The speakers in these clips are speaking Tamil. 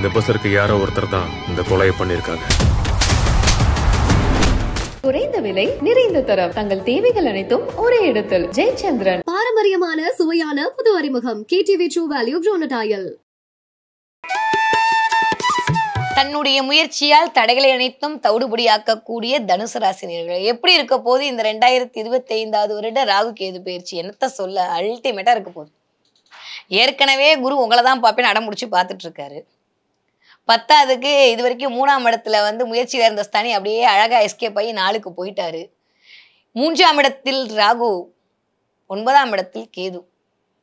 இந்த பஸ்ஸருக்கு யாரோ ஒருத்தர் தான் இந்த கொலையை பண்ணியிருக்காங்க. குறைந்த விலை நிறைந்த தரம் தங்கள் தேவைகள் அனைத்தும் ஒரே இடத்தில். ஜெயச்சந்திரன். பாரம்பரியமான சுவையான புது அறிமுகம் KTV True Value Bronadile. தன்னுடைய முயற்சியால் தடைகளை அனைத்தும் தவிடுபடியாக்கக்கூடிய தனுசு ராசினியர்கள் எப்படி இருக்க போது இந்த 2025 வருட ராகு கேது பயிற்சி என்னத்த சொல்ல அல்டிமேட்டா இருக்க போகுது. ஏற்கனவே குரு உங்களை தான் பார்ப்பேன்னு அடம்பிடிச்சு பார்த்துட்டு இருக்காரு. 10க்கு இது வரைக்கும் 3ஆம் இடத்துல வந்து முயற்சியில் இருந்த ஸ்தானி அப்படியே அழகா எஸ்கேப் ஆகி 4க்கு போயிட்டாரு. 3ஆம் இடத்தில் ராகு, 9ஆம் இடத்தில் கேது.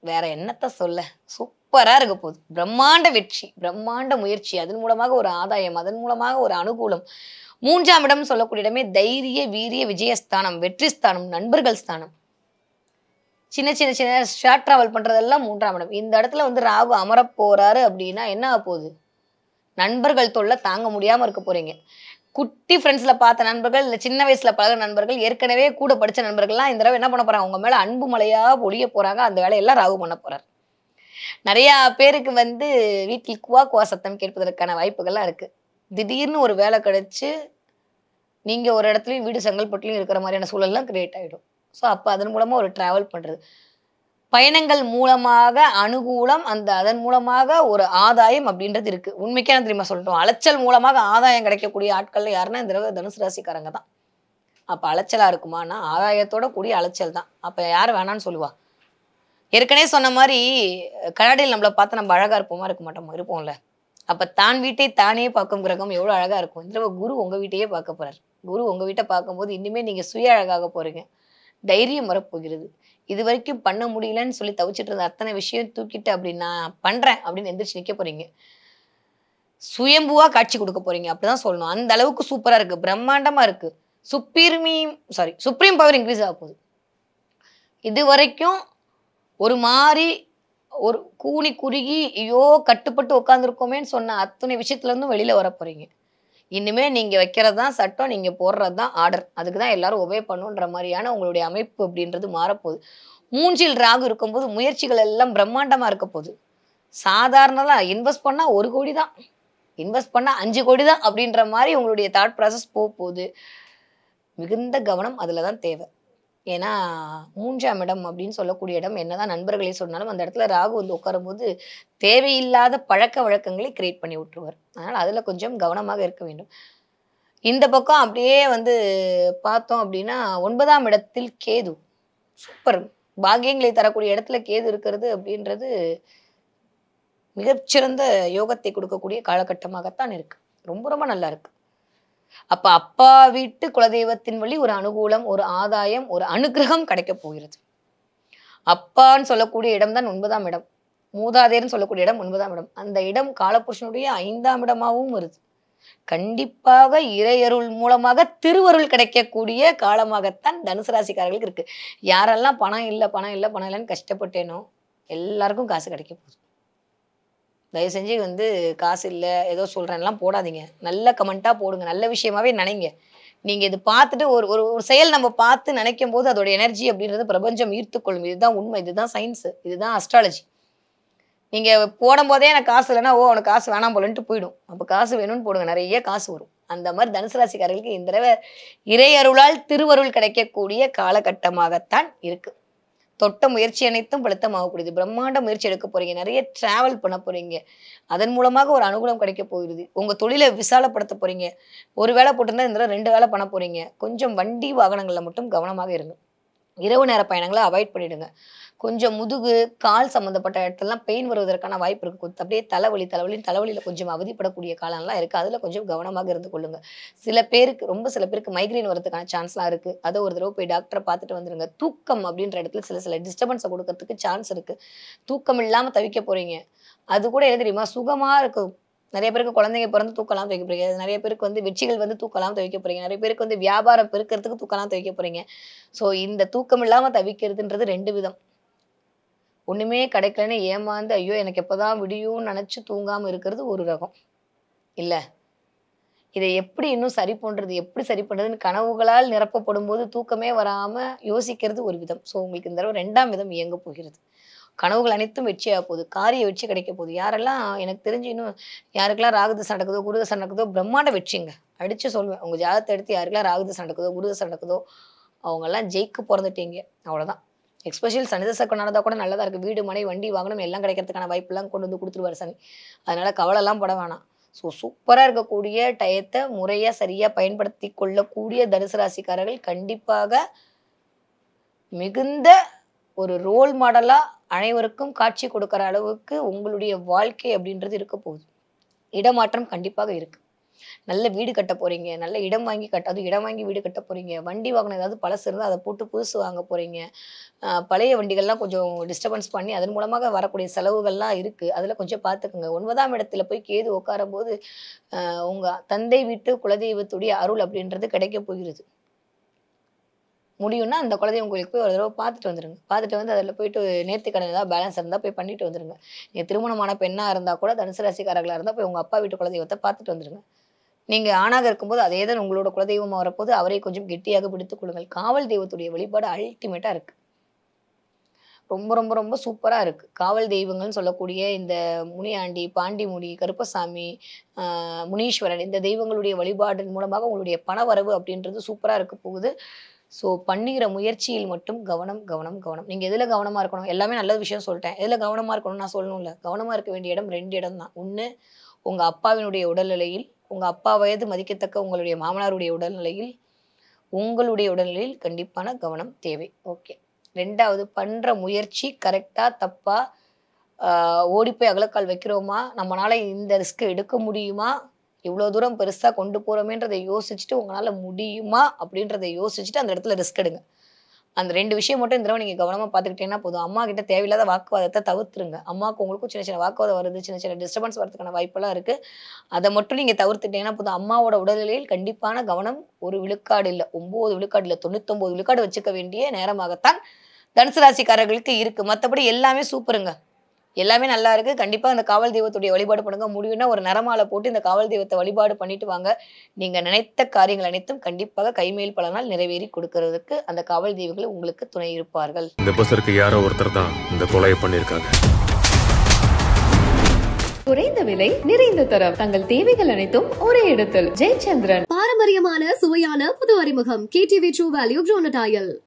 வேற என்னத்த சொல்ல, சூப்பரா இருக்க போகுது. பிரம்மாண்ட வெற்றி, பிரம்மாண்ட முயற்சி, அதன் மூலமாக ஒரு ஆதாயம், அதன் மூலமாக ஒரு அனுகூலம். 3ஆம் இடம் சொல்லக்கூடிய இடமே தைரிய வீரிய விஜயஸ்தானம், வெற்றி ஸ்தானம், நண்பர்கள் ஸ்தானம். சின்ன சின்ன சின்ன ஷார்ட் டிராவல் பண்றதெல்லாம் 3ஆம் இடம். இந்த இடத்துல வந்து ராகு அமர போறாரு அப்படின்னா என்ன ஆக போகுது? நண்பர்கள் தொல்லை தாங்க முடியாம இருக்க போறீங்க. குட்டி ஃப்ரெண்ட்ஸ்ல பார்த்த நண்பர்கள், இல்லை சின்ன வயசுல பழகிற நண்பர்கள், ஏற்கனவே கூட படிச்ச நண்பர்கள்லாம் இந்த தடவை என்ன பண்ண போறாங்க? உங்க மேல அன்பு மலையா பொழிய போறாங்க. அந்த வேலையெல்லாம் ராகு பண்ண போறாரு. நிறைய பேருக்கு வந்து வீட்டில் குவா சத்தம் கேட்பதற்கான வாய்ப்புகள்லாம் இருக்கு. திடீர்னு ஒரு வேலை கிடைச்சு நீங்க ஒரு இடத்துலயும் வீடு செங்கல்பட்டுலையும் இருக்கிற மாதிரியான சூழல்லாம் கிரியேட் ஆகிடும். ஸோ அப்போ அதன் மூலமா ஒரு டிராவல் பண்றது, பயணங்கள் மூலமாக அனுகூலம், அதன் மூலமாக ஒரு ஆதாயம் அப்படின்றது இருக்கு. உண்மைக்கே நான் தெரியுமா சொல்லிட்டோம், அலைச்சல் மூலமாக ஆதாயம் கிடைக்கக்கூடிய ஆட்கள்ல யாருன்னா இந்த தடவை தனுசு ராசிக்காரங்க தான். அப்ப அலைச்சலா இருக்குமானா ஆதாயத்தோட கூடிய அலைச்சல் தான். அப்ப யார் வேணான்னு சொல்லுவா? ஏற்கனவே சொன்ன மாதிரி கண்ணாடியில் நம்மளை பார்த்து நம்ம அழகா இருப்போமா, இருக்க மாட்டோமா? இருப்போம்ல. அப்ப தான் வீட்டை தானே பார்க்கும் கிரகம் எவ்வளவு அழகா இருக்கும். இந்த தடவை குரு உங்க வீட்டையே பார்க்க போறாரு. குரு உங்க வீட்டை பார்க்கும்போது இனிமே நீங்க சுய அழகாக போறீங்க. தைரியம் வரப்போகிறது. இது வரைக்கும் பண்ண முடியலன்னு சொல்லி தவிச்சிட்டு இருந்த அத்தனை விஷயம் தூக்கிட்டு அப்படி நான் பண்றேன் அப்படின்னு எந்திரிச்சு நிக்க போறீங்க. சுயம்புவா காட்சி கொடுக்க போறீங்க, அப்படிதான் சொல்லணும். அந்த அளவுக்கு சூப்பரா இருக்கு, பிரம்மாண்டமா இருக்கு. சுப்ரீம் பவர் இன்க்ரீஸ் ஆக போகுது. இது வரைக்கும் ஒரு மாதிரி ஒரு கூனி குறுகி ஐயோ கட்டுப்பட்டு உட்காந்துருக்கோமேன்னு சொன்ன அத்தனை விஷயத்துல இருந்தும் வெளியில வர போறீங்க. இனிமே நீங்க வைக்கிறது தான் சட்டம், நீங்க போடுறது தான் ஆர்டர். அதுக்கு தான் எல்லாரும் ஒபே பண்ணுன்ற மாதிரியான உங்களுடைய அமைப்பு அப்படின்றது மாறப்போகுது. 3ல் ராகு இருக்கும்போது முயற்சிகள் எல்லாம் பிரம்மாண்டமா இருக்க போகுது. சாதாரணதா இன்வெஸ்ட் பண்ணா 1 கோடி தான், இன்வெஸ்ட் பண்ணா 5 கோடி தான் அப்படின்ற மாதிரி உங்களுடைய தாட் ப்ராசஸ் போகுது. மிகுந்த கவனம் அதுல தான் தேவை. ஏன்னா 3ஆம் இடம் அப்படின்னு சொல்லக்கூடிய இடம் என்னதான் நண்பர்களே சொன்னாலும் அந்த இடத்துல ராகு வந்து உட்காரும் போது தேவையில்லாத பழக்க வழக்கங்களை கிரியேட் பண்ணி விட்டுருவார். அதனால அதுல கொஞ்சம் கவனமாக இருக்க வேண்டும். இந்த பக்கம் அப்படியே வந்து பார்த்தோம் அப்படின்னா 9ஆம் இடத்தில் கேது. சூப்பர், பாக்கியங்களை தரக்கூடிய இடத்துல கேது இருக்கிறது அப்படின்றது மிகச்சிறந்த யோகத்தை கொடுக்கக்கூடிய காலகட்டமாகத்தான் இருக்கு. ரொம்ப ரொம்ப நல்லா இருக்கு. அப்ப அப்பா வீட்டு குலதெய்வத்தின் வழி ஒரு அனுகூலம், ஒரு ஆதாயம், ஒரு அனுகிரகம் கிடைக்க போகிறது. அப்பான்னு சொல்லக்கூடிய இடம் தான் 9ஆம் இடம். மூதாதையர்னு சொல்லக்கூடிய இடம் 9ஆம் இடம். அந்த இடம் காலபுருஷனுடைய 5ஆம் இடமாகவும் வருது. கண்டிப்பாக இறையருள் மூலமாக திருவருள் கிடைக்கக்கூடிய காலமாகத்தான் தனுசு ராசிக்காரர்களுக்கு இருக்கு. யாரெல்லாம் பணம் இல்லைன்னு கஷ்டப்பட்டேனோ எல்லாருக்கும் காசு கிடைக்க போகுது. தயவு செஞ்சு வந்து காசு இல்லை ஏதோ சொல்றேன்லாம் போடாதீங்க. நல்ல கமெண்டா போடுங்க, நல்ல விஷயமாவே நினைங்க. நீங்க இது பார்த்துட்டு ஒரு ஒரு செயல் நம்ம பார்த்து நினைக்கும் போது அதோட எனர்ஜி அப்படின்றது பிரபஞ்சம் ஈர்த்துக்கொள்ளும். இதுதான் உண்மை, இதுதான் சயின்ஸ், இதுதான் அஸ்ட்ராலஜி. நீங்க போடும் போதே எனக்கு காசு இல்லைன்னா உனக்கு காசு வேணாம் போலன்ட்டு போயிடும். அப்ப காசு வேணும்னு போடுங்க, நிறைய காசு வரும். அந்த மாதிரி தனுசு ராசிக்காரர்களுக்கு இந்த தடவை இறையருளால் திருவருள் கிடைக்கக்கூடிய காலகட்டமாகத்தான் இருக்கு. தொட்ட முயற்சி அனைத்தும் பழுத்தமாகக்கூடியது. பிரம்மாண்ட முயற்சி எடுக்க போறீங்க, நிறைய டிராவல் பண்ண போறீங்க. அதன் மூலமாக ஒரு அனுகூலம் கிடைக்க போகிறது. உங்க தொழிலை விசாலப்படுத்த போறீங்க. ஒரு வேலை போட்டிருந்தா இந்த 2 வேலை பண்ண போறீங்க. கொஞ்சம் வண்டி வாகனங்கள்ல மட்டும் கவனமாக இருங்க. இரவு நேர பயணங்களை அவாய்ட் பண்ணிடுங்க. கொஞ்சம் முதுகு கால் சம்பந்தப்பட்ட இடத்துலலாம் பெயின் வருவதற்கான வாய்ப்பு இருக்கு. அப்படியே தலைவலியில கொஞ்சம் அவதிப்படக்கூடிய காலம்லாம் இருக்கு. அதுல கொஞ்சம் கவனமாக இருந்து கொள்ளுங்க. சில பேருக்கு மைக்ரைன் வரதுக்கான சான்ஸ்லாம் இருக்கு. அதை ஒரு தடவை போய் டாக்டரை பார்த்துட்டு வந்துருங்க. தூக்கம் அப்படின்ற இடத்துல சில டிஸ்டர்பன்ஸை கொடுக்கறதுக்கு சான்ஸ் இருக்கு. தூக்கம் இல்லாம தவிக்க போறீங்க. அது கூட என்ன தெரியுமா, சுகமா இருக்கும். நிறைய பேருக்கு குழந்தைங்க பிறந்து தூக்கலாம் துவைக்க போறீங்க. நிறைய பேருக்கு வந்து வெற்றிகள் வந்து தூக்கலாம் துவைக்க போறீங்க. நிறைய பேருக்கு வந்து வியாபாரம் பெருக்கிறதுக்கு தூக்கலாம் துவைக்க போறீங்க. ஸோ இந்த தூக்கம் இல்லாம தவிக்கிறதுன்றது 2 விதம். ஒண்ணுமே கிடைக்கலன்னு ஏமாந்து ஐயோ எனக்கு எப்பதான் விடியும்னு நினைச்சு தூங்காம இருக்கிறது ஒரு ரகம் இல்ல. இதை எப்படி இன்னும் சரி பண்றதுன்னு கனவுகளால் நிரப்பப்படும் போது தூக்கமே வராம யோசிக்கிறது ஒரு விதம். ஸோ உங்களுக்கு இந்த தடவை 2ஆம் விதம் இயங்க போகிறது. கனவுகள் அனைத்தும் வெற்றியாக போகுது, காரிய வெற்றி கிடைக்க போகுது. யாரெல்லாம் எனக்கு தெரிஞ்சு இன்னும் யாருக்கெல்லாம் ராகுதசை நடக்குதோ குருதசை நடக்குதோ பிரம்மாண்ட வெற்றிங்க. அடிச்சு சொல்லுவேன், உங்க ஜாதகத்தை எடுத்து யாருக்கெல்லாம் ராகுதசை நடக்குதோ குருதசை நடக்குதோ அவங்கெல்லாம் ஜெயிக்க பிறந்துட்டீங்க, அவ்வளோதான். எக்ஸ்பெஷல் சனிதசை நடந்தால் கூட நல்லதா இருக்கு. வீடு மனை வண்டி வாங்கணும் எல்லாம் கிடைக்கிறதுக்கான வாய்ப்பெல்லாம் கொண்டு வந்து கொடுத்துருவாரு சனி. அதனால கவலைலாம் பட வேணாம். ஸோ சூப்பராக இருக்கக்கூடிய டயத்தை முறையாக சரியாக பயன்படுத்தி கொள்ளக்கூடிய தனுசு ராசிக்காரர்கள் கண்டிப்பாக மிகுந்த ஒரு ரோல் மாடலா அனைவருக்கும் காட்சி கொடுக்கிற அளவுக்கு உங்களுடைய வாழ்க்கை அப்படின்றது இருக்க போகுது. இடமாற்றம் கண்டிப்பாக இருக்கு. நல்ல வீடு கட்ட போறீங்க, நல்ல இடம் வாங்கி அதுவும் இடம் வாங்கி வீடு கட்ட போறீங்க. வண்டி வாகனம் ஏதாவது பழசு இருந்தால் அதை போட்டு புதுசு வாங்க போறீங்க. பழைய வண்டிகள்லாம் கொஞ்சம் டிஸ்டர்பன்ஸ் பண்ணி அதன் மூலமாக வரக்கூடிய செலவுகள்லாம் இருக்கு. அதுல கொஞ்சம் பார்த்துக்குங்க. 9ஆம் இடத்துல போய் கேது உட்காரும் போது உங்க தந்தை வீட்டு குலதெய்வத்துடைய அருள் அப்படின்றது கிடைக்க போகிறது. முடியும்னா அந்த குலதெய்வம் கோயிலுக்கு போய் ஒரு தடவை பார்த்துட்டு வந்துருங்க. பார்த்துட்டு வந்து அதில் போயிட்டு நேர்த்திக்கடன் ஏதாவது பேலன்ஸ் இருந்தால் போய் பண்ணிட்டு வந்துருங்க. நீங்கள் திருமணமான பெண்ணாக இருந்தால் கூட தனுசு ராசிக்காரர்களாக இருந்தால் போய் உங்கள் அப்பா வீட்டு குலதெய்வத்தை பார்த்துட்டு வந்துருங்க. நீங்கள் ஆணாக இருக்கும்போது அதே தான் உங்களோட குலதெய்வமாக வரப்போது அவரை கொஞ்சம் கெட்டியாக பிடித்துக் கொள்ளுங்கள். காவல் தெய்வத்துடைய வழிபாடு அல்டிமேட்டாக இருக்குது. ரொம்ப ரொம்ப ரொம்ப சூப்பராக இருக்குது. காவல் தெய்வங்கள்னு சொல்லக்கூடிய இந்த முனியாண்டி, பாண்டிமுடி, கருப்பசாமி, முனீஸ்வரன் இந்த தெய்வங்களுடைய வழிபாடின் மூலமாக உங்களுடைய பண வரவு அப்படின்றது சூப்பராக இருக்க போகுது. ஸோ பண்ணுகிற முயற்சியில் மட்டும் கவனம் கவனம் கவனம். நீங்கள் எதில் கவனமாக இருக்கணும்? எல்லாமே நல்ல விஷயம் சொல்லிட்டேன். எதில் கவனமாக இருக்கணும்னு நான் சொல்லணும்ல. கவனமாக இருக்க வேண்டிய இடம் 2 இடம் தான். ஒன்று உங்கள் அப்பாவினுடைய உடல்நிலையில், உங்கள் அப்பா வயது மதிக்கத்தக்க உங்களுடைய மாமனாருடைய உடல்நிலையில், உங்களுடைய உடல்நிலையில் கண்டிப்பான கவனம் தேவை. ஓகே. 2வது பண்ணுற முயற்சி கரெக்டாக தப்பா, ஓடி போய் அகலக்கால் வைக்கிறோமா, நம்மளால இந்த ரிஸ்க் எடுக்க முடியுமா, இவ்வளோ தூரம் பெருசாக கொண்டு போகிறோமேன்றதை யோசிச்சுட்டு உங்களால் முடியுமா அப்படின்றத யோசிச்சுட்டு அந்த இடத்துல ரிஸ்க் எடுங்க. அந்த 2 விஷயம் மட்டும் இந்த தடவை நீங்கள் கவனமாக பார்த்துக்கிட்டீங்கன்னா போதும். அம்மா கிட்ட தேவையில்லாத வாக்குவாதத்தை தவிர்த்துருங்க. அம்மாவுக்கு உங்களுக்கும் சின்ன சின்ன வாக்குவாதம் வருது, சின்ன சின்ன டிஸ்டர்பன்ஸ் வரதுக்கான வாய்ப்பெல்லாம் இருக்குது. அதை மட்டும் நீங்கள் தவிர்த்துட்டீங்கன்னா போதும். அம்மாவோட உடல்நிலையில் கண்டிப்பான கவனம் 1 விழுக்காடு இல்லை, 9 விழுக்காடு இல்லை, 99 விழுக்காடு வச்சுக்க வேண்டிய நேரமாகத்தான் தனுசு ராசிக்காரர்களுக்கு இருக்குது. மற்றபடி எல்லாமே சூப்பருங்க, எல்லாமே நல்லா இருக்கு. கண்டிப்பா அந்த காவல் தெய்வத்துடைய வழிபாடு பண்ணுங்க. முடியும்னா ஒரு நரமாலை போட்டு இந்த காவல் தெய்வத்தை வழிபாடு பண்ணிட்டு வாங்க. நீங்க நினைத்த காரியங்கள் அனைத்தும் கண்டிப்பாக கைமேல் பலனால் நிறைவேறி கொடுக்கறதுக்கு அந்த காவல் தெய்வங்கள் உங்களுக்கு துணை இருப்பார்கள். இந்த பஸ்ஸருக்கு யாரோ ஒருத்தர் தான் இந்த கொலையை பண்ணியிருக்காங்க. குறைந்த விலை நிறைந்த தரம் தங்கள் தேவைகள் அனைத்தும் ஒரே இடத்தில். ஜெயச்சந்திரன். பாரம்பரியமான சுவையான புது அறிமுகம் KTV True Value Groundnut Oil.